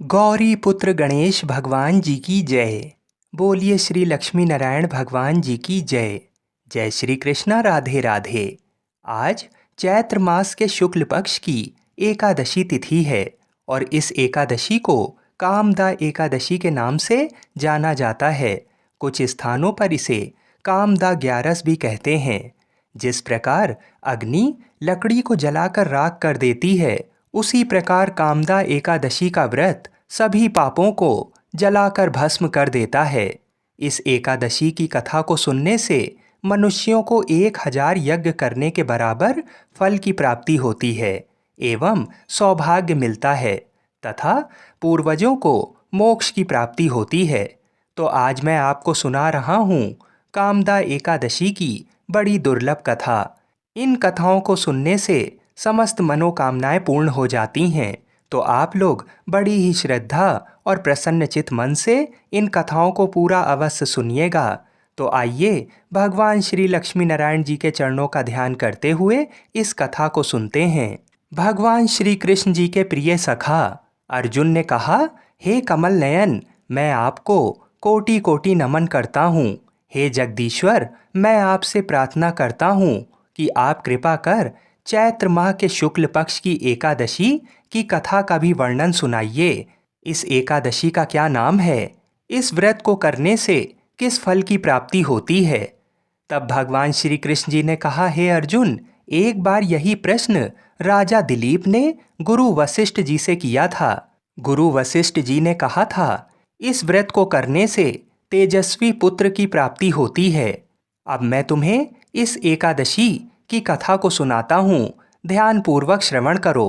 गौरी पुत्र गणेश भगवान जी की जय। बोलिए श्री लक्ष्मी नारायण भगवान जी की जय। जय श्री कृष्णा, राधे राधे। आज चैत्र मास के शुक्ल पक्ष की एकादशी तिथि है और इस एकादशी को कामदा एकादशी के नाम से जाना जाता है। कुछ स्थानों पर इसे कामदा ग्यारस भी कहते हैं। जिस प्रकार अग्नि लकड़ी को जलाकर राख कर देती है, उसी प्रकार कामदा एकादशी का व्रत सभी पापों को जलाकर भस्म कर देता है। इस एकादशी की कथा को सुनने से मनुष्यों को 1000 यज्ञ करने के बराबर फल की प्राप्ति होती है एवं सौभाग्य मिलता है तथा पूर्वजों को मोक्ष की प्राप्ति होती है। तो आज मैं आपको सुना रहा हूँ कामदा एकादशी की बड़ी दुर्लभ कथा। इन कथाओं को सुनने से समस्त मनोकामनाएं पूर्ण हो जाती हैं। तो आप लोग बड़ी ही श्रद्धा और प्रसन्नचित मन से इन कथाओं को पूरा अवश्य सुनिएगा। तो आइए भगवान श्री लक्ष्मी नारायण जी के चरणों का ध्यान करते हुए इस कथा को सुनते हैं। भगवान श्री कृष्ण जी के प्रिय सखा अर्जुन ने कहा, हे कमल नयन, मैं आपको कोटि कोटि नमन करता हूँ। हे जगदीश्वर, मैं आपसे प्रार्थना करता हूँ कि आप कृपा कर चैत्र माह के शुक्ल पक्ष की एकादशी की कथा का भी वर्णन सुनाइए। इस एकादशी का क्या नाम है? इस व्रत को करने से किस फल की प्राप्ति होती है? तब भगवान श्री कृष्ण जी ने कहा, हे अर्जुन, एक बार यही प्रश्न राजा दिलीप ने गुरु वशिष्ठ जी से किया था। गुरु वशिष्ठ जी ने कहा था, इस व्रत को करने से तेजस्वी पुत्र की प्राप्ति होती है। अब मैं तुम्हें इस एकादशी की कथा को सुनाता हूँ, ध्यानपूर्वक श्रवण करो।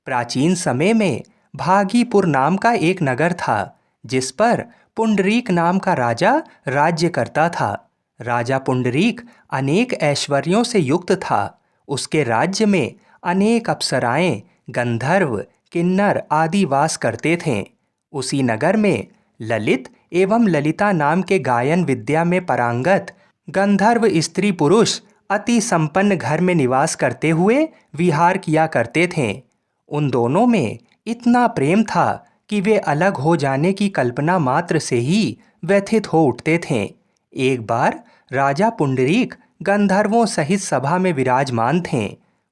प्राचीन समय में भागीपुर नाम का एक नगर था, जिस पर पुंडरीक नाम का राजा राज्य करता था। राजा पुंडरीक अनेक ऐश्वर्यों से युक्त था। उसके राज्य में अनेक अप्सराएं, गंधर्व, किन्नर आदि वास करते थे। उसी नगर में ललित एवं ललिता नाम के गायन विद्या में पारंगत गंधर्व स्त्री पुरुष अति संपन्न घर में निवास करते हुए विहार किया करते थे। उन दोनों में इतना प्रेम था कि वे अलग हो जाने की कल्पना मात्र से ही व्यथित हो उठते थे। एक बार राजा पुंडरीक गंधर्वों सहित सभा में विराजमान थे।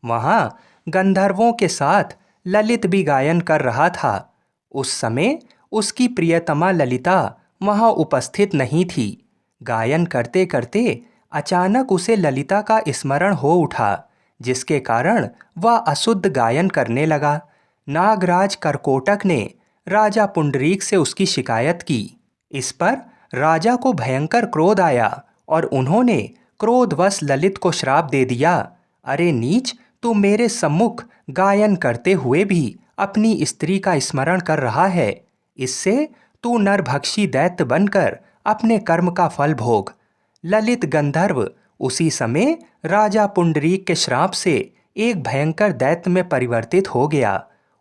वहां गंधर्वों के साथ ललित भी गायन कर रहा था। उस समय उसकी प्रियतमा ललिता वहां उपस्थित नहीं थी। गायन करते करते अचानक उसे ललिता का स्मरण हो उठा, जिसके कारण वह अशुद्ध गायन करने लगा। नागराज करकोटक ने राजा पुंडरीक से उसकी शिकायत की। इस पर राजा को भयंकर क्रोध आया और उन्होंने क्रोधवश ललित को श्राप दे दिया, अरे नीच, तू मेरे सम्मुख गायन करते हुए भी अपनी स्त्री का स्मरण कर रहा है। इससे तू नरभक्षी दैत्य बनकर अपने कर्म का फल भोग। ललित गंधर्व उसी समय राजा पुंडरीक के श्राप से एक भयंकर दैत्य में परिवर्तित हो गया।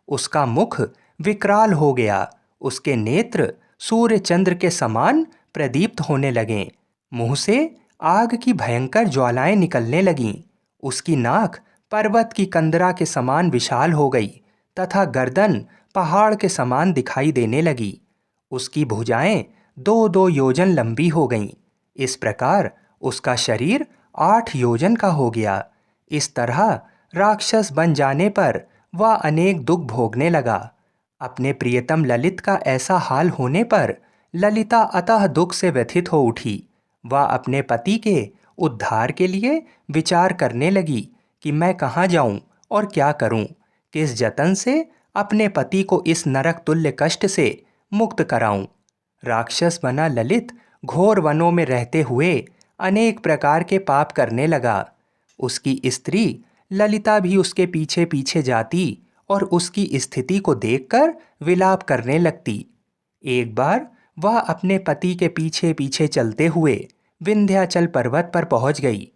उसका मुख विकराल हो गया, उसके नेत्र सूर्य चंद्र के समान प्रदीप्त होने लगे, मुंह से आग की भयंकर ज्वालाएं निकलने लगीं। उसकी नाक पर्वत की कंदरा के समान विशाल हो गई तथा गर्दन पहाड़ के समान दिखाई देने लगी। उसकी भुजाएं 2-2 योजन लंबी हो गईं। इस प्रकार उसका शरीर 8 योजन का हो गया। इस तरह राक्षस बन जाने पर वह अनेक दुख भोगने लगा। अपने प्रियतम ललित का ऐसा हाल होने पर ललिता अतः दुख से व्यथित हो उठी। वह अपने पति के उद्धार के लिए विचार करने लगी कि मैं कहाँ जाऊं और क्या करूं, किस जतन से अपने पति को इस नरक तुल्य कष्ट से मुक्त कराऊं। राक्षस बना ललित घोर वनों में रहते हुए अनेक प्रकार के पाप करने लगा। उसकी स्त्री ललिता भी उसके पीछे पीछे जाती और उसकी स्थिति को देखकर विलाप करने लगती। एक बार वह अपने पति के पीछे पीछे चलते हुए विंध्याचल पर्वत पर पहुंच गई।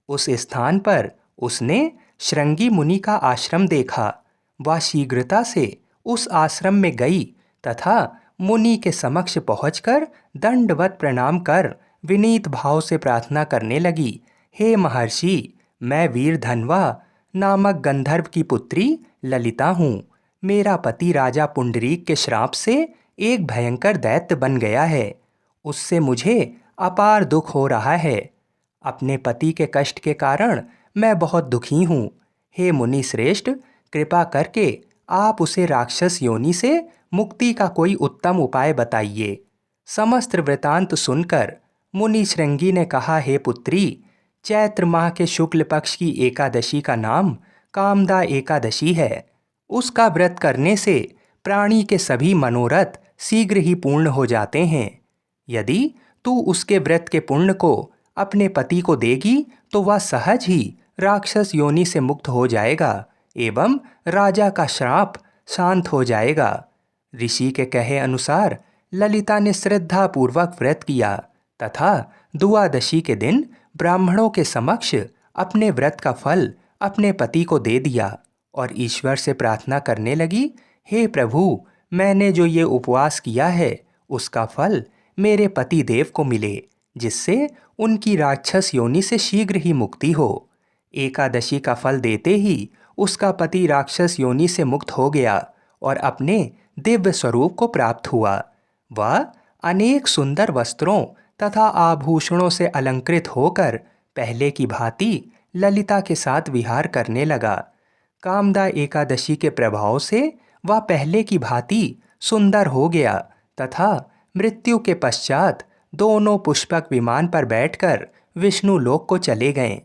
उस स्थान पर उसने श्रृंगी मुनि का आश्रम देखा। वह शीघ्रता से उस आश्रम में गई तथा मुनि के समक्ष पहुंचकर दंडवत प्रणाम कर विनीत भाव से प्रार्थना करने लगी, हे महर्षि, मैं वीरधन्वा नामक गंधर्व की पुत्री ललिता हूँ। मेरा पति राजा पुंडरीक के श्राप से एक भयंकर दैत्य बन गया है। उससे मुझे अपार दुख हो रहा है। अपने पति के कष्ट के कारण मैं बहुत दुखी हूँ। हे मुनि श्रेष्ठ, कृपा करके आप उसे राक्षस योनि से मुक्ति का कोई उत्तम उपाय बताइए। समस्त वृतांत सुनकर मुनि श्रृंगी ने कहा, हे पुत्री, चैत्र माह के शुक्ल पक्ष की एकादशी का नाम कामदा एकादशी है। उसका व्रत करने से प्राणी के सभी मनोरथ शीघ्र ही पूर्ण हो जाते हैं। यदि तू उसके व्रत के पुण्य को अपने पति को देगी तो वह सहज ही राक्षस योनि से मुक्त हो जाएगा एवं राजा का श्राप शांत हो जाएगा। ऋषि के कहे अनुसार ललिता ने श्रद्धापूर्वक व्रत किया तथा द्वादशी के दिन ब्राह्मणों के समक्ष अपने व्रत का फल अपने पति को दे दिया और ईश्वर से प्रार्थना करने लगी, हे प्रभु, मैंने जो ये उपवास किया है उसका फल मेरे पति देव को मिले, जिससे उनकी राक्षस योनि से शीघ्र ही मुक्ति हो। एकादशी का फल देते ही उसका पति राक्षस योनि से मुक्त हो गया और अपने दिव्य स्वरूप को प्राप्त हुआ। वह अनेक सुंदर वस्त्रों तथा आभूषणों से अलंकृत होकर पहले की भांति ललिता के साथ विहार करने लगा। कामदा एकादशी के प्रभाव से वह पहले की भांति सुंदर हो गया तथा मृत्यु के पश्चात दोनों पुष्पक विमान पर बैठकर विष्णु लोक को चले गए।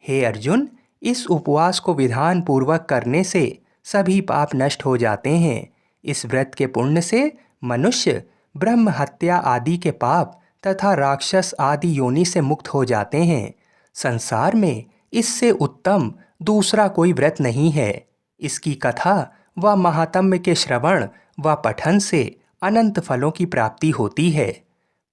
हे अर्जुन, इस उपवास को विधान पूर्वक करने से सभी पाप नष्ट हो जाते हैं। इस व्रत के पुण्य से मनुष्य ब्रह्म हत्या आदि के पाप तथा राक्षस आदि योनि से मुक्त हो जाते हैं। संसार में इससे उत्तम दूसरा कोई व्रत नहीं है। इसकी कथा व महात्म्य के श्रवण व पठन से अनंत फलों की प्राप्ति होती है।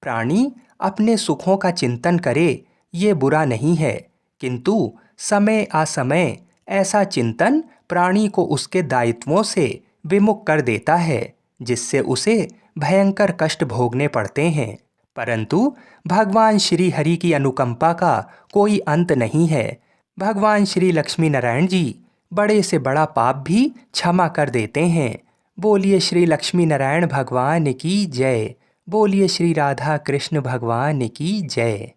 प्राणी अपने सुखों का चिंतन करे ये बुरा नहीं है, किंतु समय असमय ऐसा चिंतन प्राणी को उसके दायित्वों से विमुख कर देता है, जिससे उसे भयंकर कष्ट भोगने पड़ते हैं। परंतु भगवान श्री हरि की अनुकंपा का कोई अंत नहीं है। भगवान श्री लक्ष्मी नारायण जी बड़े से बड़ा पाप भी क्षमा कर देते हैं। बोलिए श्री लक्ष्मी नारायण भगवान की जय। बोलिए श्री राधा कृष्ण भगवान की जय।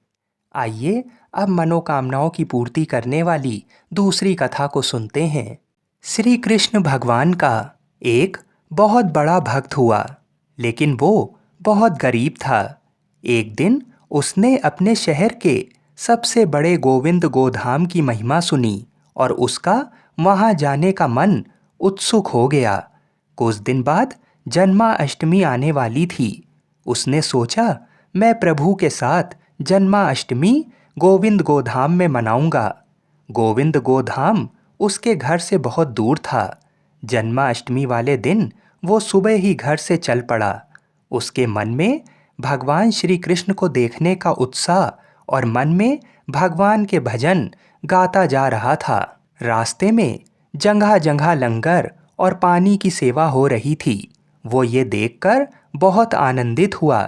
आइए अब मनोकामनाओं की पूर्ति करने वाली दूसरी कथा को सुनते हैं। श्री कृष्ण भगवान का एक बहुत बड़ा भक्त हुआ, लेकिन वो बहुत गरीब था। एक दिन उसने अपने शहर के सबसे बड़े गोविंद गोधाम की महिमा सुनी और उसका वहाँ जाने का मन उत्सुक हो गया। कुछ दिन बाद जन्माष्टमी आने वाली थी। उसने सोचा, मैं प्रभु के साथ जन्माष्टमी गोविंद गोधाम में मनाऊंगा। गोविंद गोधाम उसके घर से बहुत दूर था। जन्माष्टमी वाले दिन वो सुबह ही घर से चल पड़ा। उसके मन में भगवान श्री कृष्ण को देखने का उत्साह और मन में भगवान के भजन गाता जा रहा था। रास्ते में जगह जगह लंगर और पानी की सेवा हो रही थी। वो ये देखकर बहुत आनंदित हुआ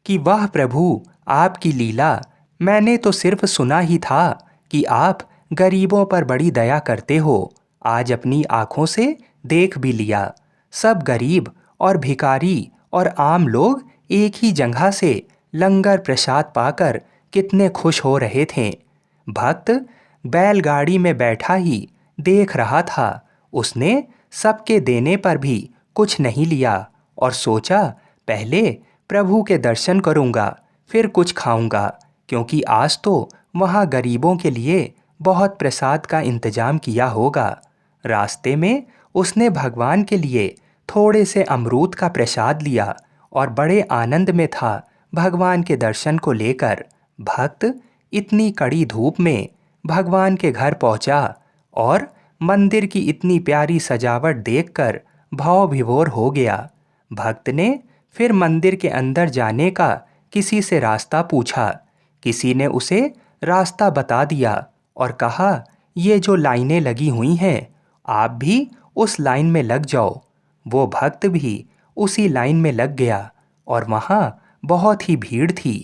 कि वाह प्रभु, आपकी लीला, मैंने तो सिर्फ सुना ही था कि आप गरीबों पर बड़ी दया करते हो। आज अपनी आँखों से देख भी लिया। सब गरीब और भिखारी और आम लोग एक ही जगह से लंगर प्रसाद पाकर कितने खुश हो रहे थे। भक्त बैलगाड़ी में बैठा ही देख रहा था। उसने सबके देने पर भी कुछ नहीं लिया और सोचा, पहले प्रभु के दर्शन करूंगा, फिर कुछ खाऊंगा, क्योंकि आज तो वहाँ गरीबों के लिए बहुत प्रसाद का इंतजाम किया होगा। रास्ते में उसने भगवान के लिए थोड़े से अमरूद का प्रसाद लिया और बड़े आनंद में था भगवान के दर्शन को लेकर। भक्त इतनी कड़ी धूप में भगवान के घर पहुंचा और मंदिर की इतनी प्यारी सजावट देखकर भाव विभोर हो गया। भक्त ने फिर मंदिर के अंदर जाने का किसी से रास्ता पूछा। किसी ने उसे रास्ता बता दिया और कहा, ये जो लाइनें लगी हुई हैं, आप भी उस लाइन में लग जाओ। वो भक्त भी उसी लाइन में लग गया और वहाँ बहुत ही भीड़ थी।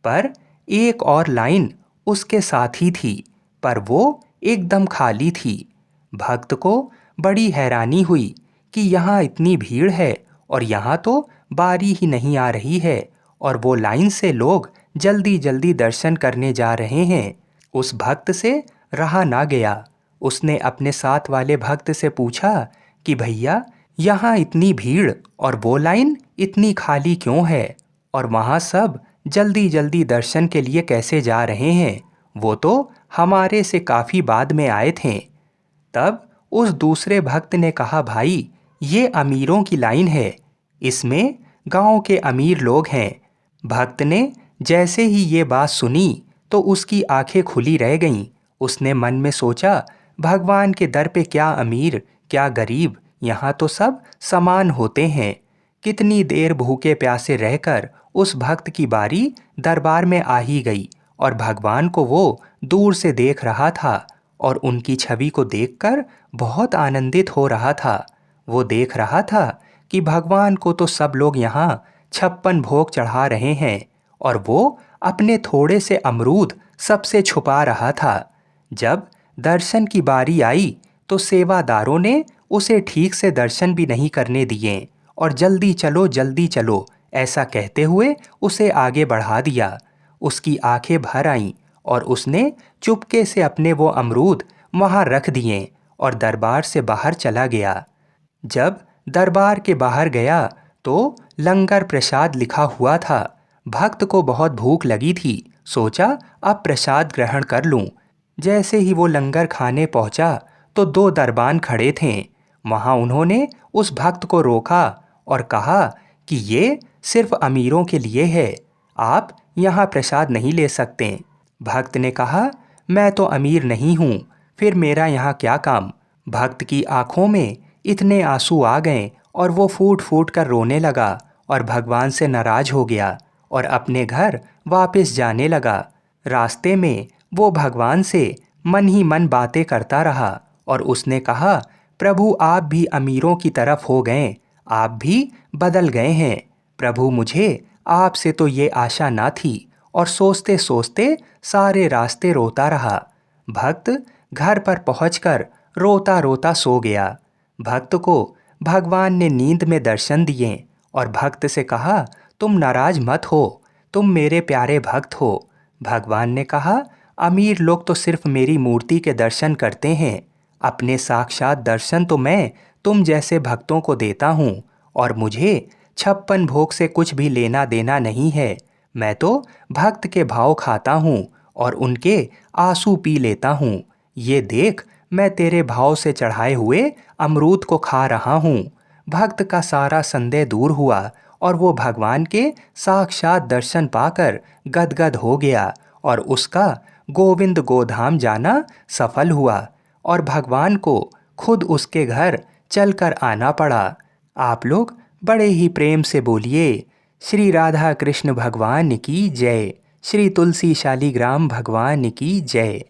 पर एक और लाइन उसके साथ ही थी, पर वो एकदम खाली थी। भक्त को बड़ी हैरानी हुई कि यहाँ इतनी भीड़ है और यहाँ तो बारी ही नहीं आ रही है और वो लाइन से लोग जल्दी जल्दी दर्शन करने जा रहे हैं। उस भक्त से रहा ना गया। उसने अपने साथ वाले भक्त से पूछा कि भैया, यहाँ इतनी भीड़ और वो लाइन इतनी खाली क्यों है और वहाँ सब जल्दी जल्दी दर्शन के लिए कैसे जा रहे हैं? वो तो हमारे से काफ़ी बाद में आए थे। तब उस दूसरे भक्त ने कहा, भाई, ये अमीरों की लाइन है, इसमें गांव के अमीर लोग हैं। भक्त ने जैसे ही ये बात सुनी तो उसकी आंखें खुली रह गईं। उसने मन में सोचा, भगवान के दर पे क्या अमीर क्या गरीब, यहाँ तो सब समान होते हैं। कितनी देर भूखे प्यासे रहकर उस भक्त की बारी दरबार में आ ही गई और भगवान को वो दूर से देख रहा था और उनकी छवि को देखकर बहुत आनंदित हो रहा था। वो देख रहा था कि भगवान को तो सब लोग यहाँ 56 भोग चढ़ा रहे हैं और वो अपने थोड़े से अमरूद सबसे छुपा रहा था। जब दर्शन की बारी आई तो सेवादारों ने उसे ठीक से दर्शन भी नहीं करने दिए और जल्दी चलो ऐसा कहते हुए उसे आगे बढ़ा दिया। उसकी आंखें भर आईं और उसने चुपके से अपने वो अमरूद वहाँ रख दिए और दरबार से बाहर चला गया। जब दरबार के बाहर गया तो लंगर प्रसाद लिखा हुआ था। भक्त को बहुत भूख लगी थी। सोचा अब प्रसाद ग्रहण कर लूं। जैसे ही वो लंगर खाने पहुंचा तो 2 दरबान खड़े थे। वहां उन्होंने उस भक्त को रोका और कहा कि ये सिर्फ अमीरों के लिए है, आप यहाँ प्रसाद नहीं ले सकते। भक्त ने कहा, मैं तो अमीर नहीं हूँ, फिर मेरा यहाँ क्या काम। भक्त की आंखों में इतने आंसू आ गए और वो फूट फूट कर रोने लगा और भगवान से नाराज हो गया और अपने घर वापस जाने लगा। रास्ते में वो भगवान से मन ही मन बातें करता रहा और उसने कहा, प्रभु, आप भी अमीरों की तरफ हो गए, आप भी बदल गए हैं। प्रभु, मुझे आपसे तो ये आशा ना थी। और सोचते सोचते सारे रास्ते रोता रहा। भक्त घर पर पहुंचकर रोता रोता सो गया। भक्त को भगवान ने नींद में दर्शन दिए और भक्त से कहा, तुम नाराज मत हो, तुम मेरे प्यारे भक्त हो। भगवान ने कहा, अमीर लोग तो सिर्फ मेरी मूर्ति के दर्शन करते हैं, अपने साक्षात दर्शन तो मैं तुम जैसे भक्तों को देता हूँ और मुझे 56 भोग से कुछ भी लेना देना नहीं है। मैं तो भक्त के भाव खाता हूँ और उनके आंसू पी लेता हूँ। ये देख, मैं तेरे भाव से चढ़ाए हुए अमरूद को खा रहा हूँ। भक्त का सारा संदेह दूर हुआ और वो भगवान के साक्षात दर्शन पाकर गदगद हो गया और उसका गोविंद गोधाम जाना सफल हुआ और भगवान को खुद उसके घर चलकर आना पड़ा। आप लोग बड़े ही प्रेम से बोलिए, श्री राधा कृष्ण भगवान की जय, श्री तुलसी शालीग्राम भगवान की जय।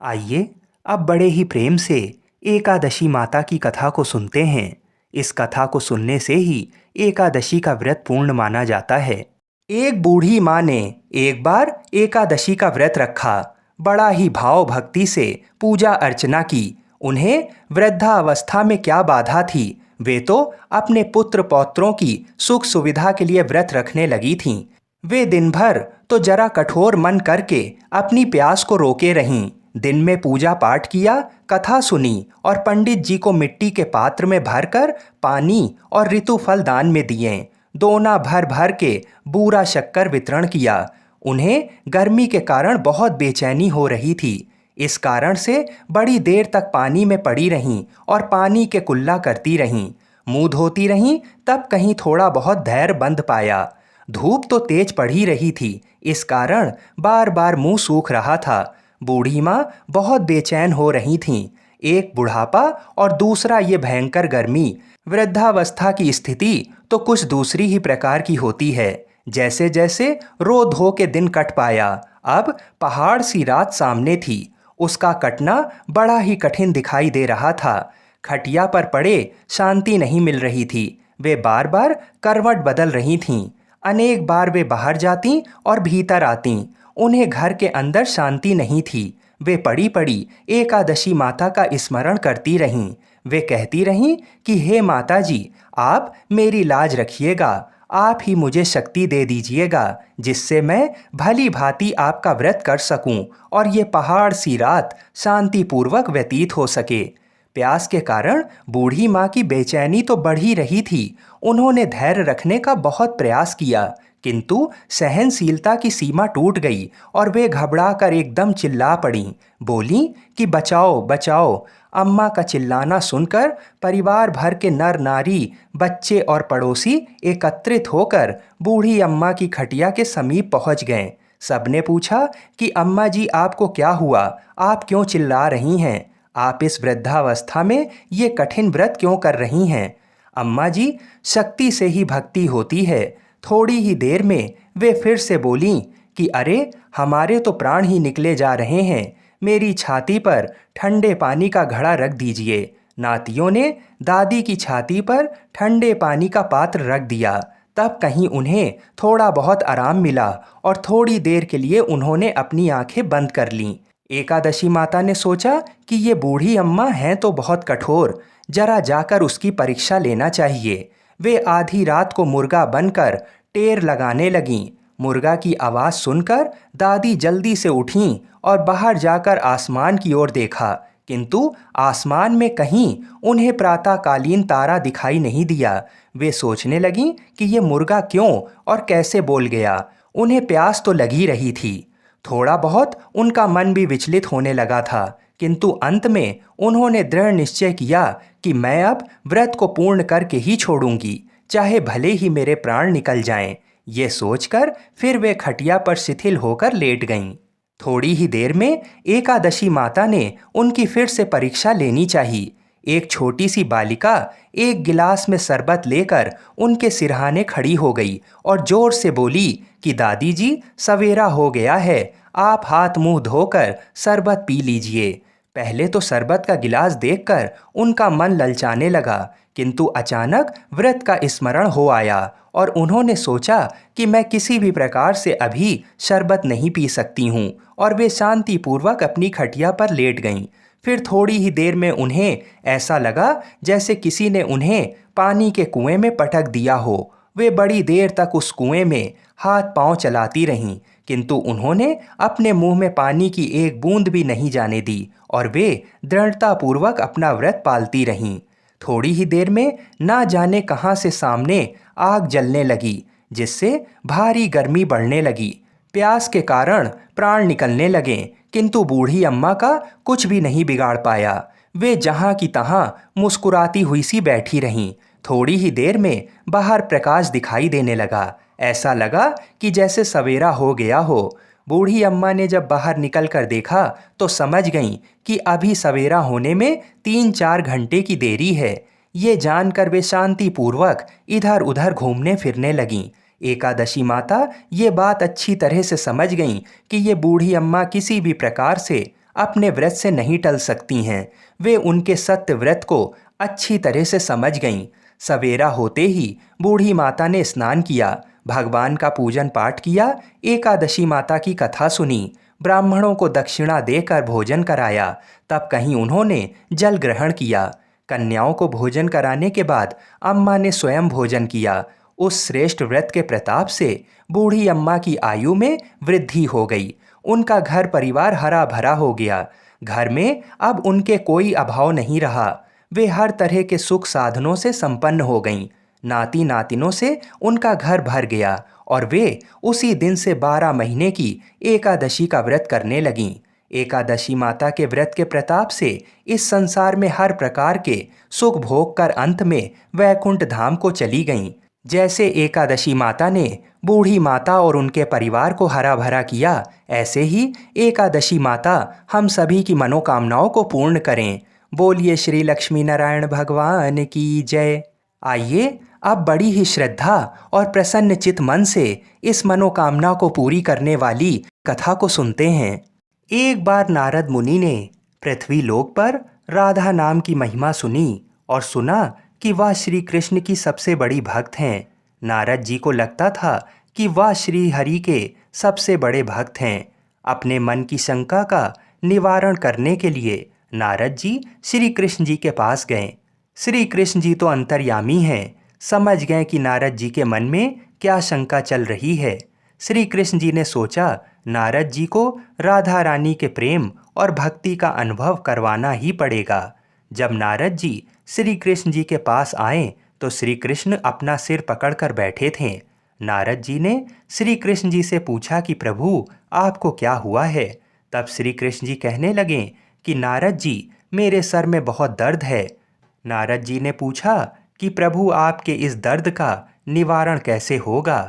आइए अब बड़े ही प्रेम से एकादशी माता की कथा को सुनते हैं। इस कथा को सुनने से ही एकादशी का व्रत पूर्ण माना जाता है। एक बूढ़ी माँ ने एक बार एकादशी का व्रत रखा। बड़ा ही भाव भक्ति से पूजा अर्चना की। उन्हें वृद्धावस्था में क्या बाधा थी, वे तो अपने पुत्र पौत्रों की सुख सुविधा के लिए व्रत रखने लगी थीं। वे दिन भर तो जरा कठोर मन करके अपनी प्यास को रोके रहीं। दिन में पूजा पाठ किया, कथा सुनी और पंडित जी को मिट्टी के पात्र में भरकर पानी और ऋतु फल दान में दिए। दोना भर भर के बूरा शक्कर वितरण किया। उन्हें गर्मी के कारण बहुत बेचैनी हो रही थी। इस कारण से बड़ी देर तक पानी में पड़ी रहीं और पानी के कुल्ला करती रहीं। मुंह धोती रहीं, तब कहीं थोड़ा बहुत धैर्य बंध पाया। धूप तो तेज पड़ ही रही थी, इस कारण बार बार मुंह सूख रहा था। बूढ़ी माँ बहुत बेचैन हो रही थीं। एक बुढ़ापा और दूसरा ये भयंकर गर्मी। वृद्धावस्था की स्थिति तो कुछ दूसरी ही प्रकार की होती है। जैसे जैसे रो धो के दिन कट पाया, अब पहाड़ सी रात सामने थी। उसका कटना बड़ा ही कठिन दिखाई दे रहा था। खटिया पर पड़े शांति नहीं मिल रही थी। वे बार बार करवट बदल रही थीं। अनेक बार वे बाहर जातीं और भीतर आतीं। उन्हें घर के अंदर शांति नहीं थी। वे पड़ी पड़ी एकादशी माता का स्मरण करती रहीं। वे कहती रहीं कि हे माता जी, आप मेरी लाज रखिएगा, आप ही मुझे शक्ति दे दीजिएगा जिससे मैं भली भांति आपका व्रत कर सकूं और ये पहाड़ सी रात शांतिपूर्वक व्यतीत हो सके। प्यास के कारण बूढ़ी माँ की बेचैनी तो बढ़ ही रही थी। उन्होंने धैर्य रखने का बहुत प्रयास किया, किंतु सहनशीलता की सीमा टूट गई और वे घबराकर एकदम चिल्ला पड़ीं। बोलीं कि बचाओ बचाओ। अम्मा का चिल्लाना सुनकर परिवार भर के नर नारी, बच्चे और पड़ोसी एकत्रित होकर बूढ़ी अम्मा की खटिया के समीप पहुंच गए। सबने पूछा कि अम्मा जी, आपको क्या हुआ? आप क्यों चिल्ला रही हैं? आप इस वृद्धावस्था में ये कठिन व्रत क्यों कर रही हैं? अम्मा जी, शक्ति से ही भक्ति होती है। थोड़ी ही देर में वे फिर से बोलीं कि अरे, हमारे तो प्राण ही निकले जा रहे हैं। मेरी छाती पर ठंडे पानी का घड़ा रख दीजिए। नातियों ने दादी की छाती पर ठंडे पानी का पात्र रख दिया। तब कहीं उन्हें थोड़ा बहुत आराम मिला और थोड़ी देर के लिए उन्होंने अपनी आंखें बंद कर लीं। एकादशी माता ने सोचा कि ये बूढ़ी अम्मा हैं तो बहुत कठोर, जरा जाकर उसकी परीक्षा लेना चाहिए। वे आधी रात को मुर्गा बनकर टेर लगाने लगीं। मुर्गा की आवाज़ सुनकर दादी जल्दी से उठीं और बाहर जाकर आसमान की ओर देखा, किंतु आसमान में कहीं उन्हें प्रातःकालीन तारा दिखाई नहीं दिया। वे सोचने लगीं कि ये मुर्गा क्यों और कैसे बोल गया। उन्हें प्यास तो लगी रही थी। थोड़ा बहुत उनका मन भी विचलित होने लगा था, किंतु अंत में उन्होंने दृढ़ निश्चय किया कि मैं अब व्रत को पूर्ण करके ही छोड़ूंगी, चाहे भले ही मेरे प्राण निकल जाएं। ये सोचकर फिर वे खटिया पर शिथिल होकर लेट गईं। थोड़ी ही देर में एकादशी माता ने उनकी फिर से परीक्षा लेनी चाहिए। एक छोटी सी बालिका एक गिलास में शरबत लेकर उनके सिरहाने खड़ी हो गई और जोर से बोली कि दादी जी, सवेरा हो गया है, आप हाथ मुंह धोकर शरबत पी लीजिए। पहले तो शरबत का गिलास देखकर उनका मन ललचाने लगा, किंतु अचानक व्रत का स्मरण हो आया और उन्होंने सोचा कि मैं किसी भी प्रकार से अभी शरबत नहीं पी सकती हूँ, और वे शांतिपूर्वक अपनी खटिया पर लेट गईं। फिर थोड़ी ही देर में उन्हें ऐसा लगा जैसे किसी ने उन्हें पानी के कुएं में पटक दिया हो। वे बड़ी देर तक उस कुएं में हाथ पांव चलाती रहीं, किंतु उन्होंने अपने मुंह में पानी की एक बूंद भी नहीं जाने दी और वे दृढ़तापूर्वक अपना व्रत पालती रहीं। थोड़ी ही देर में ना जाने कहां से सामने आग जलने लगी, जिससे भारी गर्मी बढ़ने लगी। प्यास के कारण प्राण निकलने लगे, किंतु बूढ़ी अम्मा का कुछ भी नहीं बिगाड़ पाया। वे जहां की तहां मुस्कुराती हुई सी बैठी रहीं। थोड़ी ही देर में बाहर प्रकाश दिखाई देने लगा। ऐसा लगा कि जैसे सवेरा हो गया हो। बूढ़ी अम्मा ने जब बाहर निकल कर देखा तो समझ गईं कि अभी सवेरा होने में 3-4 घंटे की देरी है। ये जानकर वे शांतिपूर्वक इधर उधर घूमने फिरने लगीं। एकादशी माता ये बात अच्छी तरह से समझ गईं कि ये बूढ़ी अम्मा किसी भी प्रकार से अपने व्रत से नहीं टल सकती हैं। वे उनके सत्य व्रत को अच्छी तरह से समझ गईं। सवेरा होते ही बूढ़ी माता ने स्नान किया, भगवान का पूजन पाठ किया, एकादशी माता की कथा सुनी, ब्राह्मणों को दक्षिणा देकर भोजन कराया। तब कहीं उन्होंने जल ग्रहण किया। कन्याओं को भोजन कराने के बाद अम्मा ने स्वयं भोजन किया। उस श्रेष्ठ व्रत के प्रताप से बूढ़ी अम्मा की आयु में वृद्धि हो गई। उनका घर परिवार हरा भरा हो गया। घर में अब उनके कोई अभाव नहीं रहा। वे हर तरह के सुख साधनों से संपन्न हो गईं। नाती नातिनों से उनका घर भर गया और वे उसी दिन से 12 महीने की एकादशी का व्रत करने लगीं। एकादशी माता के व्रत के प्रताप से इस संसार में हर प्रकार के सुख भोग कर अंत में वैकुंठ धाम को चली गईं। जैसे एकादशी माता ने बूढ़ी माता और उनके परिवार को हरा भरा किया, ऐसे ही एकादशी माता हम सभी की मनोकामनाओं को पूर्ण करें। बोलिए श्री लक्ष्मी नारायण भगवान की जय। आइए अब बड़ी ही श्रद्धा और प्रसन्न चित मन से इस मनोकामना को पूरी करने वाली कथा को सुनते हैं। एक बार नारद मुनि ने पृथ्वी लोक पर राधा नाम की महिमा सुनी और सुना कि वह श्री कृष्ण की सबसे बड़ी भक्त हैं। नारद जी को लगता था कि वह श्री हरि के सबसे बड़े भक्त हैं। अपने मन की शंका का निवारण करने के लिए नारद जी श्री कृष्ण जी के पास गए। श्री कृष्ण जी तो अंतर्यामी हैं, समझ गए कि नारद जी के मन में क्या शंका चल रही है। श्री कृष्ण जी ने सोचा नारद जी को राधा रानी के प्रेम और भक्ति का अनुभव करवाना ही पड़ेगा। जब नारद जी श्री कृष्ण जी के पास आए तो श्री कृष्ण अपना सिर पकड़कर बैठे थे। नारद जी ने श्री कृष्ण जी से पूछा कि प्रभु आपको क्या हुआ है। तब श्री कृष्ण जी कहने लगे कि नारद जी मेरे सर में बहुत दर्द है। नारद जी ने पूछा कि प्रभु आपके इस दर्द का निवारण कैसे होगा।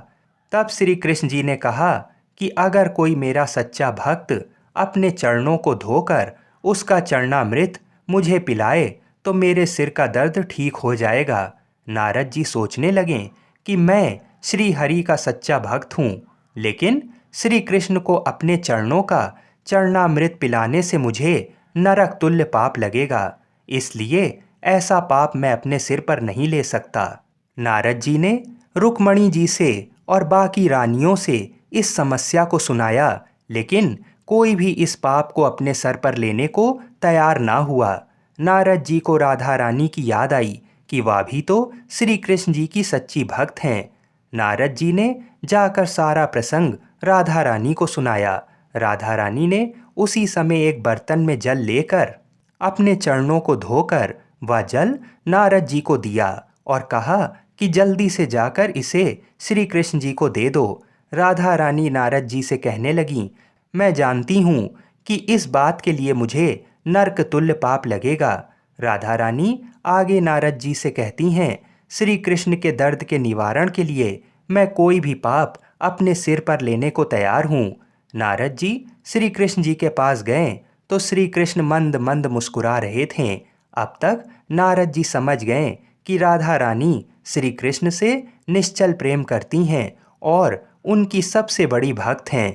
तब श्री कृष्ण जी ने कहा कि अगर कोई मेरा सच्चा भक्त अपने चरणों को धोकर उसका चरणामृत मुझे पिलाए तो मेरे सिर का दर्द ठीक हो जाएगा। नारद जी सोचने लगे कि मैं श्री हरि का सच्चा भक्त हूँ, लेकिन श्री कृष्ण को अपने चरणों का चरणामृत पिलाने से मुझे नरक तुल्य पाप लगेगा, इसलिए ऐसा पाप मैं अपने सिर पर नहीं ले सकता। नारद जी ने रुक्मणी जी से और बाकी रानियों से इस समस्या को सुनाया, लेकिन कोई भी इस पाप को अपने सर पर लेने को तैयार ना हुआ। नारद जी को राधा रानी की याद आई कि वह भी तो श्री कृष्ण जी की सच्ची भक्त हैं। नारद जी ने जाकर सारा प्रसंग राधा रानी को सुनाया। राधा रानी ने उसी समय एक बर्तन में जल लेकर अपने चरणों को धोकर वह जल नारद जी को दिया और कहा कि जल्दी से जाकर इसे श्री कृष्ण जी को दे दो। राधा रानी नारद जी से कहने लगीं, मैं जानती हूँ कि इस बात के लिए मुझे नरक तुल्य पाप लगेगा। राधा रानी आगे नारद जी से कहती हैं, श्री कृष्ण के दर्द के निवारण के लिए मैं कोई भी पाप अपने सिर पर लेने को तैयार हूँ। नारद जी श्री कृष्ण जी के पास गए तो श्री कृष्ण मंद मंद मुस्कुरा रहे थे। अब तक नारद जी समझ गए कि राधा रानी श्री कृष्ण से निश्चल प्रेम करती हैं और उनकी सबसे बड़ी भक्त हैं,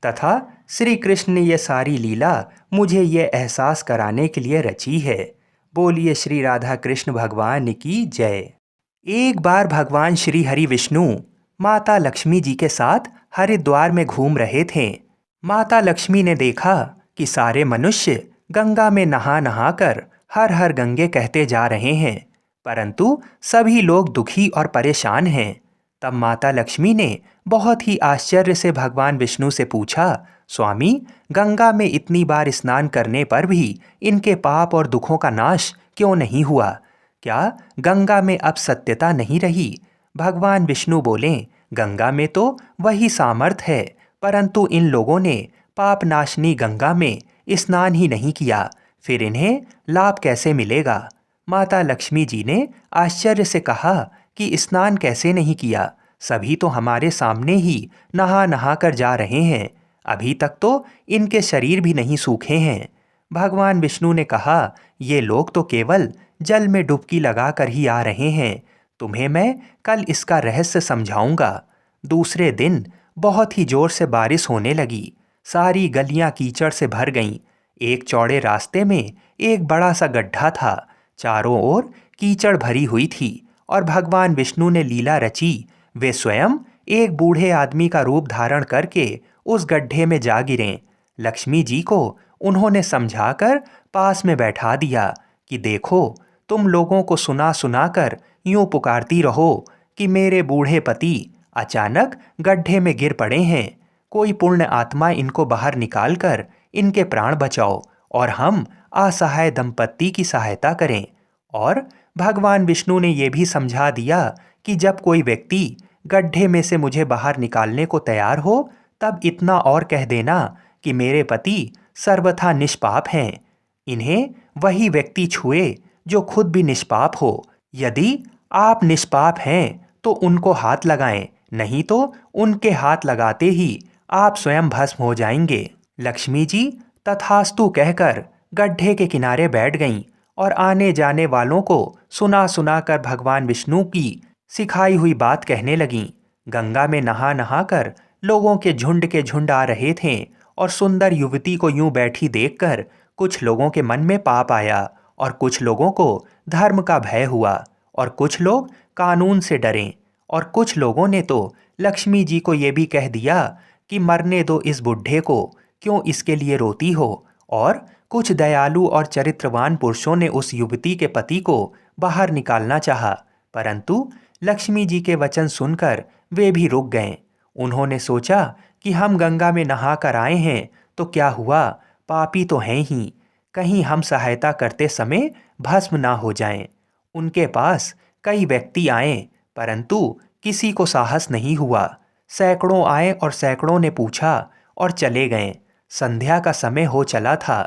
तथा श्री कृष्ण ने यह सारी लीला मुझे यह एहसास कराने के लिए रची है। बोलिए श्री राधा कृष्ण भगवान की जय। एक बार भगवान श्री हरि विष्णु माता लक्ष्मी जी के साथ हरिद्वार में घूम रहे थे। माता लक्ष्मी ने देखा कि सारे मनुष्य गंगा में नहा नहा कर हर हर गंगे कहते जा रहे हैं, परंतु सभी लोग दुखी और परेशान हैं। तब माता लक्ष्मी ने बहुत ही आश्चर्य से भगवान विष्णु से पूछा, स्वामी, गंगा में इतनी बार स्नान करने पर भी इनके पाप और दुखों का नाश क्यों नहीं हुआ? क्या गंगा में अब सत्यता नहीं रही? भगवान विष्णु बोले, गंगा में तो वही सामर्थ है, परंतु इन लोगों ने पाप नाशनी गंगा में स्नान ही नहीं किया, फिर इन्हें लाभ कैसे मिलेगा? माता लक्ष्मी जी ने आश्चर्य से कहा कि स्नान कैसे नहीं किया? सभी तो हमारे सामने ही नहा नहा कर जा रहे हैं, अभी तक तो इनके शरीर भी नहीं सूखे हैं। भगवान विष्णु ने कहा, ये लोग तो केवल जल में डुबकी लगाकर ही आ रहे हैं, तुम्हें मैं कल इसका रहस्य समझाऊंगा। दूसरे दिन बहुत ही जोर से बारिश होने लगी। सारी गलियां कीचड़ से भर गईं। एक चौड़े रास्ते में एक बड़ा सा गड्ढा था। चारों ओर कीचड़ भरी हुई थी और भगवान विष्णु ने लीला रची। वे स्वयं एक बूढ़े आदमी का रूप धारण करके उस गड्ढे में जा गिरे। लक्ष्मी जी को उन्होंने समझाकर पास में बैठा दिया कि देखो, तुम लोगों को सुना सुना कर यूं पुकारती रहो कि मेरे बूढ़े पति अचानक गड्ढे में गिर पड़े हैं, कोई पुण्य आत्मा इनको बाहर निकालकर इनके प्राण बचाओ और हम असहाय दंपत्ति की सहायता करें। और भगवान विष्णु ने यह भी समझा दिया कि जब कोई व्यक्ति गड्ढे में से मुझे बाहर निकालने को तैयार हो, तब इतना और कह देना कि मेरे पति सर्वथा निष्पाप हैं। इन्हें वही व्यक्ति छुए जो खुद भी निष्पाप हो। यदि आप निष्पाप हैं तो उनको हाथ लगाएं, नहीं तो उनके हाथ लगाते ही आप स्वयं भस्म हो जाएंगे। लक्ष्मी जी तथास्तु कहकर गड्ढे के किनारे बैठ गईं और आने जाने वालों को सुना सुना कर भगवान विष्णु की सिखाई हुई बात कहने लगीं। गंगा में नहा नहा कर लोगों के झुंड आ रहे थे और सुंदर युवती को यूं बैठी देखकर कुछ लोगों के मन में पाप आया और कुछ लोगों को धर्म का भय हुआ और कुछ लोग कानून से डरे और कुछ लोगों ने तो लक्ष्मी जी को ये भी कह दिया कि मरने दो इस बुढ़े को, क्यों इसके लिए रोती हो। और कुछ दयालु और चरित्रवान पुरुषों ने उस युवती के पति को बाहर निकालना चाहा, परंतु लक्ष्मी जी के वचन सुनकर वे भी रुक गए। उन्होंने सोचा कि हम गंगा में नहा कर आए हैं तो क्या हुआ, पापी तो हैं ही, कहीं हम सहायता करते समय भस्म ना हो जाएं। उनके पास कई व्यक्ति आए, परंतु किसी को साहस नहीं हुआ। सैकड़ों आए और सैकड़ों ने पूछा और चले गए। संध्या का समय हो चला था।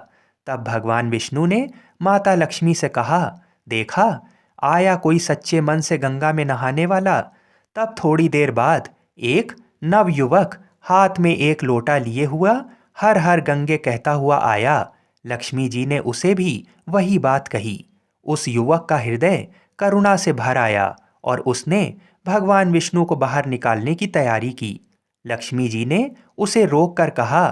तब भगवान विष्णु ने माता लक्ष्मी से कहा, देखा, आया कोई सच्चे मन से गंगा में नहाने वाला। तब थोड़ी देर बाद एक नवयुवक हाथ में एक लोटा लिए हुआ हर हर गंगे कहता हुआ आया। लक्ष्मी जी ने उसे भी वही बात कही। उस युवक का हृदय करुणा से भर आया और उसने भगवान विष्णु को बाहर निकालने की तैयारी की। लक्ष्मी जी ने उसे रोक कर कहा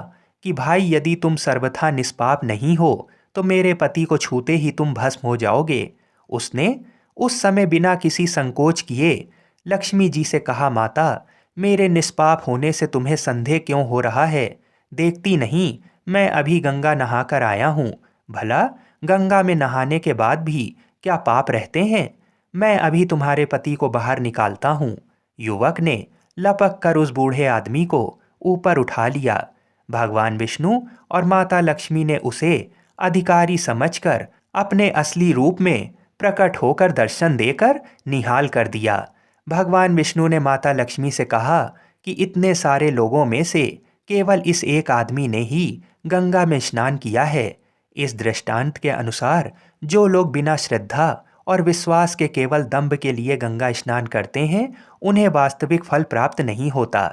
कि भाई, यदि तुम सर्वथा निष्पाप नहीं हो तो मेरे पति को छूते ही तुम भस्म हो जाओगे। उसने उस समय बिना किसी संकोच किए लक्ष्मी जी से कहा, माता, मेरे निष्पाप होने से तुम्हें संदेह क्यों हो रहा है? देखती नहीं, मैं अभी गंगा नहा कर आया हूँ। भला गंगा में नहाने के बाद भी क्या पाप रहते हैं? मैं अभी तुम्हारे पति को बाहर निकालता हूँ। युवक ने लपक कर उस बूढ़े आदमी को ऊपर उठा लिया। भगवान विष्णु और माता लक्ष्मी ने उसे अधिकारी समझकर अपने असली रूप में प्रकट होकर दर्शन देकर निहाल कर दिया। भगवान विष्णु ने माता लक्ष्मी से कहा कि इतने सारे लोगों में से केवल इस एक आदमी ने ही गंगा में स्नान किया है। इस दृष्टांत के अनुसार जो लोग बिना श्रद्धा और विश्वास के केवल दंभ के लिए गंगा स्नान करते हैं, उन्हें वास्तविक फल प्राप्त नहीं होता।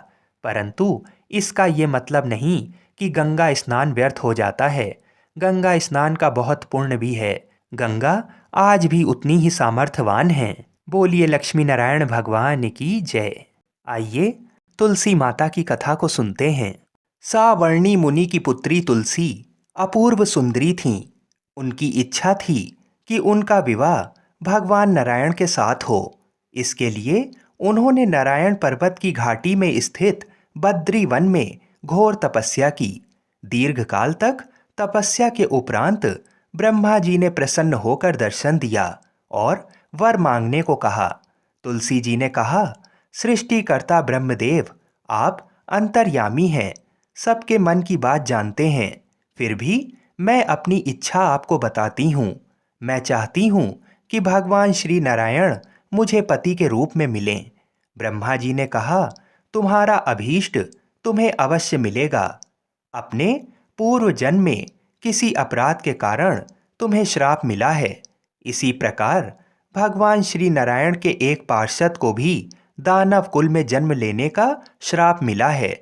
परंतु इसका ये मतलब नहीं कि गंगा स्नान व्यर्थ हो जाता है। गंगा स्नान का बहुत पुण्य भी है। गंगा आज भी उतनी ही सामर्थ्यवान है। बोलिए लक्ष्मी नारायण भगवान की जय। आइए तुलसी माता की कथा को सुनते हैं। सावर्णी मुनि की पुत्री तुलसी अपूर्व सुंदरी थीं। उनकी इच्छा थी कि उनका विवाह भगवान नारायण के साथ हो। इसके लिए उन्होंने नारायण पर्वत की घाटी में स्थित बद्री वन में घोर तपस्या की। दीर्घकाल तक तपस्या के उपरांत ब्रह्मा जी ने प्रसन्न होकर दर्शन दिया और वर मांगने को कहा। तुलसी जी ने कहा, सृष्टिकर्ता ब्रह्मदेव, आप अंतर्यामी हैं, सबके मन की बात जानते हैं। फिर भी मैं अपनी इच्छा आपको बताती हूँ। मैं चाहती हूँ कि भगवान श्री नारायण मुझे पति के रूप में मिलें। ब्रह्मा जी ने कहा, तुम्हारा अभीष्ट तुम्हें अवश्य मिलेगा। अपने पूर्व जन्म में किसी अपराध के कारण तुम्हें श्राप मिला है। इसी प्रकार भगवान श्री नारायण के एक पार्षद को भी दानव कुल में जन्म लेने का श्राप मिला है।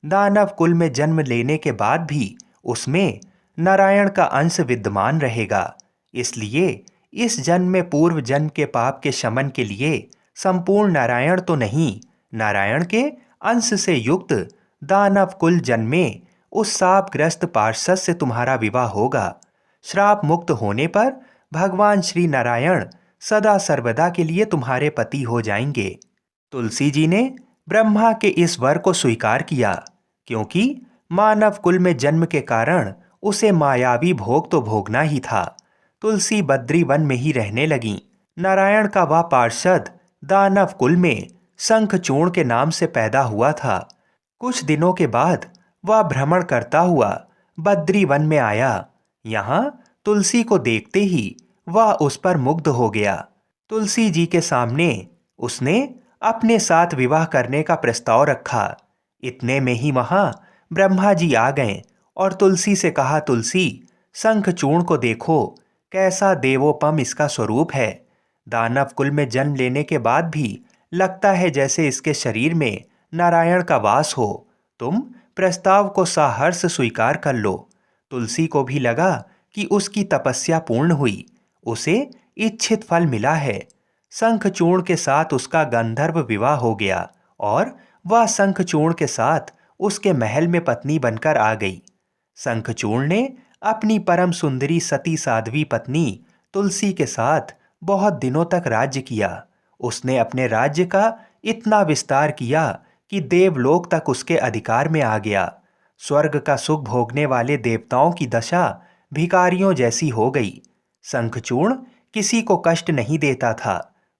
दानव कुल में जन्म लेने के बाद भी उसमें नारायण का अंश विद्यमान रहेगा। इसलिए इस जन्म में पूर्व जन्म के पाप के शमन के लिए संपूर्ण नारायण तो नहीं, नारायण के अंश से युक्त दानव कुल जन्मे उस शापग्रस्त पार्षद से तुम्हारा विवाह होगा। श्राप मुक्त होने पर भगवान श्री नारायण सदा सर्वदा के लिए तुम्हारे पति हो जाएंगे। तुलसी जी ने ब्रह्मा के इस वर को स्वीकार किया, क्योंकि मानव कुल में जन्म के कारण उसे मायावी भोग तो भोगना ही था। तुलसी बद्री वन में ही रहने लगी। नारायण का वह पार्षद दानव कुल में शंखचूर्ण के नाम से पैदा हुआ था। कुछ दिनों के बाद वह भ्रमण करता हुआ बद्री वन में आया। यहाँ तुलसी को देखते ही वह उस पर मुग्ध हो गया। तुलसी जी के सामने उसने अपने साथ विवाह करने का प्रस्ताव रखा। इतने में ही वहाँ ब्रह्मा जी आ गए और तुलसी से कहा, तुलसी, शंखचूर्ण को देखो, कैसा देवोपम इसका स्वरूप है। दानव कुल में जन्म लेने के बाद भी लगता है जैसे इसके शरीर में नारायण का वास हो। तुम प्रस्ताव को साहर्ष स्वीकार कर लो। तुलसी को भी लगा कि उसकी तपस्या पूर्ण हुई, उसे इच्छित फल मिला है। शंखचूर्ण के साथ उसका गंधर्व विवाह हो गया और वह शंखचूर्ण के साथ उसके महल में पत्नी बनकर आ गई। शंखचूर्ण ने अपनी परम सुंदरी सती साध्वी पत्नी तुलसी के साथ बहुत दिनों तक राज्य किया। उसने अपने राज्य का इतना विस्तार किया कि देवलोक तक उसके अधिकार में आ गया। स्वर्ग का सुख भोगने वाले देवताओं की दशा भिखारियों जैसी हो गई। शंखचूर्ण किसी को कष्ट नहीं देता था,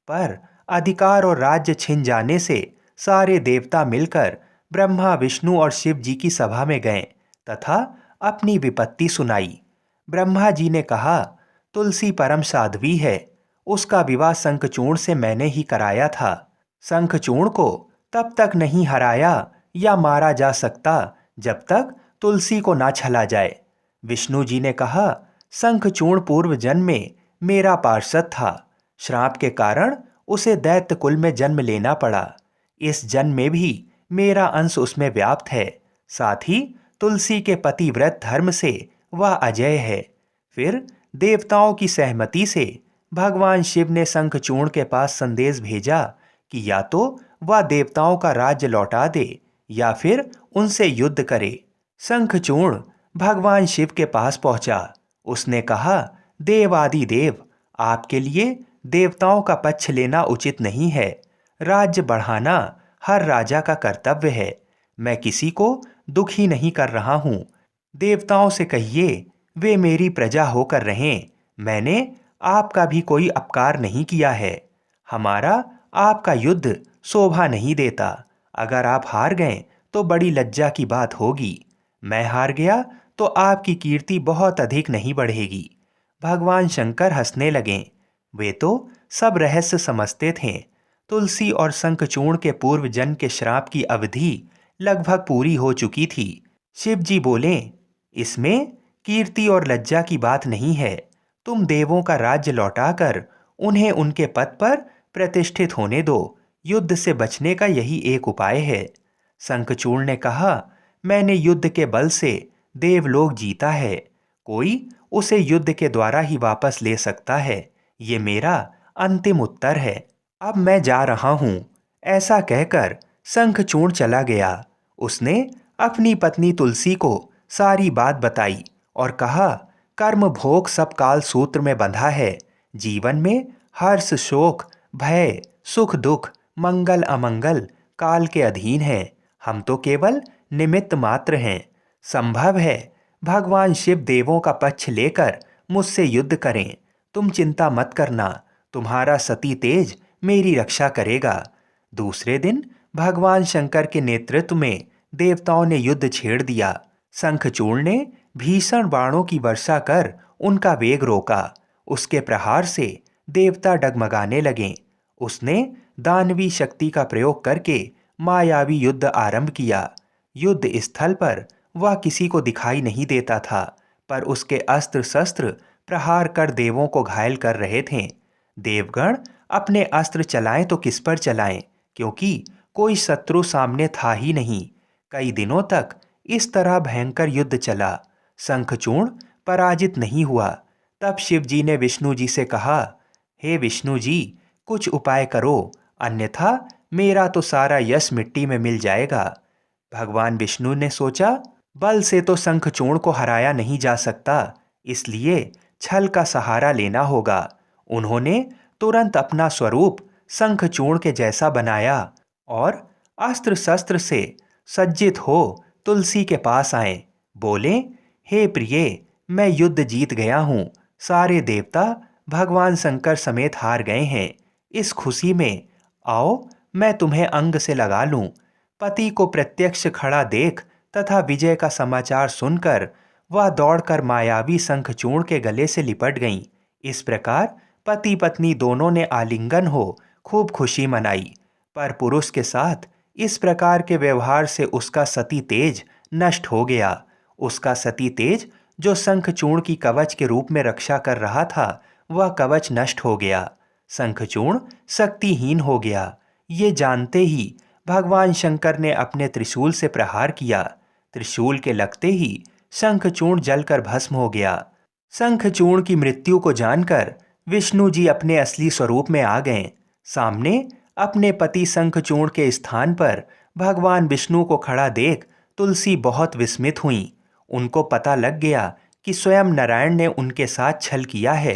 पर अधिकार और राज्य छिन जाने से सारे देवता मिलकर ब्रह्मा, विष्णु और शिव जी की सभा में गए तथा अपनी विपत्ति सुनाई। ब्रह्मा जी ने कहा, तुलसी परम साध्वी है, उसका विवाह शंखचूर्ण से मैंने ही कराया था। शंखचूर्ण को तब तक नहीं हराया या मारा जा सकता जब तक तुलसी को ना छला जाए। विष्णु जी ने कहा, शंखचूर्ण पूर्व जन्म में मेरा पार्षद था। श्राप के कारण उसे दैत्य कुल में जन्म लेना पड़ा। इस जन्म में भी मेरा अंश उसमें व्याप्त है। साथ ही तुलसी के पतिव्रत धर्म से वह अजय है। फिर देवताओं की सहमति से भगवान शिव ने शंखचूर्ण के पास संदेश भेजा कि या तो वह देवताओं का राज्य लौटा दे या फिर उनसे युद्ध करे। शंखचूर्ण भगवान शिव के पास पहुंचा। उसने कहा, देव आदि देव, आपके लिए देवताओं का पक्ष लेना उचित नहीं है। राज्य बढ़ाना हर राजा का कर्तव्य है। मैं किसी को दुखी नहीं कर रहा हूँ। देवताओं से कहिए वे मेरी प्रजा होकर रहें। मैंने आपका भी कोई अपकार नहीं किया है। हमारा आपका युद्ध शोभा नहीं देता। अगर आप हार गए तो बड़ी लज्जा की बात होगी। मैं हार गया तो आपकी कीर्ति बहुत अधिक नहीं बढ़ेगी। भगवान शंकर हंसने लगे। वे तो सब रहस्य समझते थे। तुलसी और शंखचूर्ण के पूर्व जन्म के श्राप की अवधि लगभग पूरी हो चुकी थी। शिव जी बोले, इसमें कीर्ति और लज्जा की बात नहीं है। तुम देवों का राज्य लौटाकर उन्हें उनके पद पर प्रतिष्ठित होने दो। युद्ध से बचने का यही एक उपाय है। शंखचूर्ण ने कहा, मैंने युद्ध के बल से देवलोक जीता है। कोई उसे युद्ध के द्वारा ही वापस ले सकता है। ये मेरा अंतिम उत्तर है। अब मैं जा रहा हूँ। ऐसा कहकर शंखचूर्ण चला गया। उसने अपनी पत्नी तुलसी को सारी बात बताई और कहा, कर्म भोग सब काल सूत्र में बंधा है। जीवन में हर्ष, शोक, भय, सुख, दुख, मंगल, अमंगल काल के अधीन है। हम तो केवल निमित्त मात्र हैं। संभव है भगवान शिव देवों का पक्ष लेकर मुझसे युद्ध करें। तुम चिंता मत करना, तुम्हारा सती तेज मेरी रक्षा करेगा। दूसरे दिन भगवान शंकर के नेतृत्व में देवताओं ने युद्ध छेड़ दिया। शंखचूर्ण ने भीषण बाणों की वर्षा कर उनका वेग रोका। उसके प्रहार से देवता डगमगाने लगे। उसने दानवी शक्ति का प्रयोग करके मायावी युद्ध आरंभ किया। युद्ध स्थल पर वह किसी को दिखाई नहीं देता था, पर उसके अस्त्र शस्त्र प्रहार कर देवों को घायल कर रहे थे। देवगण अपने अस्त्र चलाएं तो किस पर चलाएं, क्योंकि कोई शत्रु सामने था ही नहीं। कई दिनों तक इस तरह भयंकर युद्ध चला। शंखचूर्ण पराजित नहीं हुआ। तब शिव जी ने विष्णु जी से कहा, हे विष्णु जी, कुछ उपाय करो, अन्यथा मेरा तो सारा यश मिट्टी में मिल जाएगा। भगवान विष्णु ने सोचा, बल से तो शंखचूर्ण को हराया नहीं जा सकता, इसलिए छल का सहारा लेना होगा। उन्होंने तुरंत अपना स्वरूप शंखचूर्ण के जैसा बनाया और अस्त्र शस्त्र से सज्जित हो तुलसी के पास आए। बोले, हे प्रिय, मैं युद्ध जीत गया हूँ। सारे देवता भगवान शंकर समेत हार गए हैं। इस खुशी में आओ मैं तुम्हें अंग से लगा लूं। पति को प्रत्यक्ष खड़ा देख तथा विजय का समाचार सुनकर वह दौड़कर मायावी शंखचूर्ण के गले से लिपट गईं। इस प्रकार पति पत्नी दोनों ने आलिंगन हो खूब खुशी मनाई। पर पुरुष के साथ इस प्रकार के व्यवहार से उसका सती तेज नष्ट हो गया। उसका सती तेज जो शंखचूर्ण की कवच के रूप में रक्षा कर रहा था, वह कवच नष्ट हो गया। शंखचूर्ण शक्तिहीन हो गया। ये जानते ही भगवान शंकर ने अपने त्रिशूल से प्रहार किया। त्रिशूल के लगते ही शंखचूर्ण जलकर भस्म हो गया। शंखचूर्ण की मृत्यु को जानकर विष्णु जी अपने असली स्वरूप में आ गए। सामने अपने पति शंखचूर्ण के स्थान पर भगवान विष्णु को खड़ा देख तुलसी बहुत विस्मित हुई। उनको पता लग गया कि स्वयं नारायण ने उनके साथ छल किया है।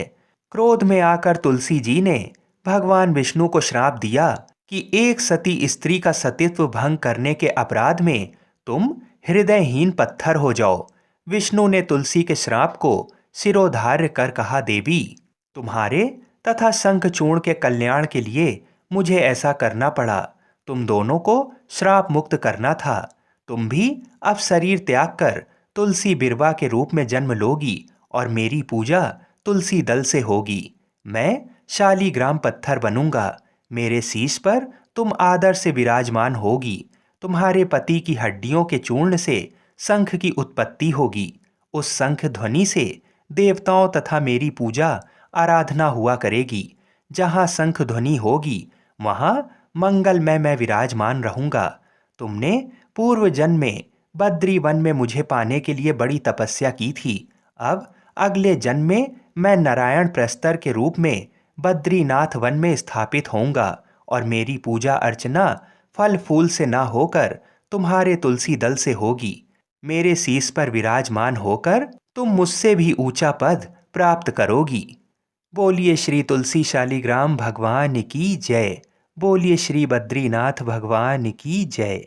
क्रोध में आकर तुलसी जी ने भगवान विष्णु को श्राप दिया कि एक सती स्त्री का सतीत्व भंग करने के अपराध में तुम हृदयहीन पत्थर हो जाओ। विष्णु ने तुलसी के श्राप को सिरोधार्य कर कहा, देवी तुम्हारे तथा शंखचूर्ण के कल्याण के लिए मुझे ऐसा करना पड़ा। तुम दोनों को श्राप मुक्त करना था। तुम भी अब शरीर त्याग कर तुलसी बिरवा के रूप में जन्म लोगी और मेरी पूजा तुलसी दल से होगी। मैं शालीग्राम पत्थर बनूंगा। मेरे शीश पर तुम आदर से विराजमान होगी। तुम्हारे पति की हड्डियों के चूर्ण से शंख की उत्पत्ति होगी। उस शंख ध्वनि से देवताओं तथा मेरी पूजा आराधना हुआ करेगी। जहाँ शंख ध्वनि होगी वहाँ मंगलमय मैं विराजमान रहूंगा। तुमने पूर्व जन्म में बद्री वन में मुझे पाने के लिए बड़ी तपस्या की थी। अब अगले जन्म में मैं नारायण प्रस्तर के रूप में बद्रीनाथ वन में स्थापित होऊंगा और मेरी पूजा अर्चना फल फूल से ना होकर तुम्हारे तुलसी दल से होगी। मेरे शीश पर विराजमान होकर तुम मुझसे भी ऊंचा पद प्राप्त करोगी। बोलिए श्री तुलसी शालीग्राम भगवान की जय। बोलिए श्री बद्रीनाथ भगवान की जय।